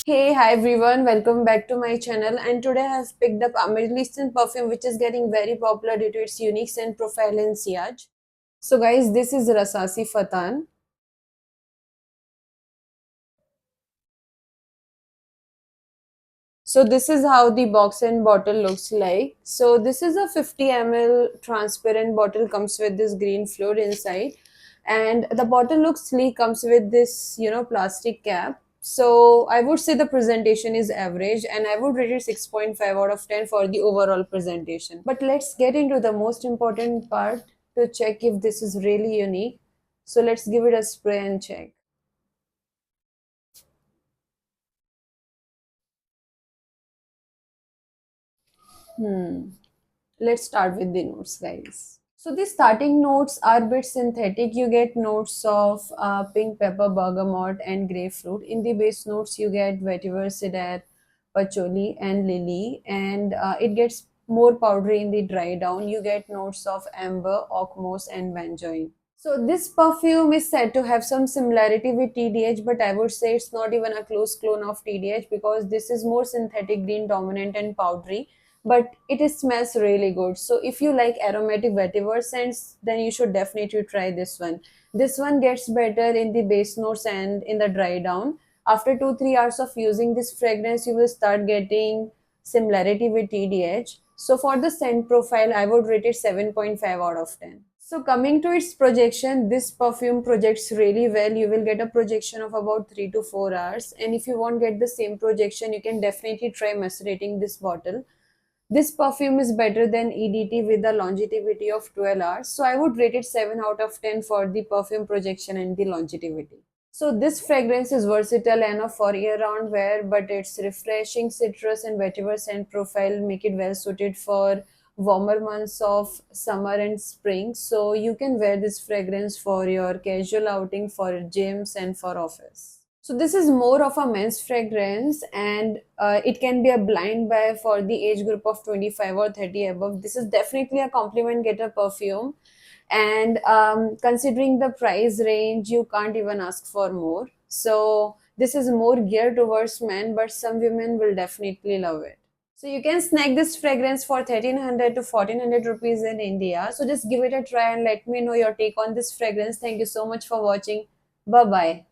Hi everyone, welcome back to my channel. And today I have picked up a Middle Eastern perfume which is getting very popular due to its unique scent profile and sillage. So guys, this is Rasasi Fatan. So this is how the box and bottle looks like. So this is a 50 ml transparent bottle, comes with this green fluid inside, and the bottle looks sleek, comes with this plastic cap. So I would say the presentation is average, and I would rate it 6.5 out of 10 for the overall presentation. But let's get into the most important part to check if this is really unique. So let's give it a spray and check. Hmm. Let's start with the notes, guys. So the starting notes are a bit synthetic. You get notes of pink pepper, bergamot, and grapefruit. In the base notes, you get vetiver, cedar, patchouli, and lily, and it gets more powdery in the dry down. You get notes of amber, oak moss, and benzoin. So this perfume is said to have some similarity with TDH, but I would say it's not even a close clone of TDH because this is more synthetic green dominant and powdery, but it smells really good. So if you like aromatic vetiver scents, then you should definitely try this one. This one gets better in the base notes and in the dry down. After 2 3 hours of using this fragrance, you will start getting similarity with TDH. So for the scent profile, I would rate it 7.5 out of 10. So coming to its projection, this perfume projects really well. You will get a projection of about 3 to 4 hours. And if you won't get the same projection, you can definitely try macerating this bottle. This perfume is better than EDT with a longevity of 12 hours. So I would rate it 7 out of 10 for the perfume projection and the longevity. So this fragrance is versatile enough for year-round wear, but its refreshing citrus and vetiver scent profile make it well suited for warmer months of summer and spring. So you can wear this fragrance for your casual outing, for gyms, and for office. So this is more of a men's fragrance, and it can be a blind buy for the age group of 25 or 30 above. This is definitely a compliment getter perfume, and considering the price range, you can't even ask for more. So this is more geared towards men, but some women will definitely love it. So you can snag this fragrance for 1300 to 1400 rupees in India. So just give it a try and let me know your take on this fragrance. Thank you so much for watching. Bye bye.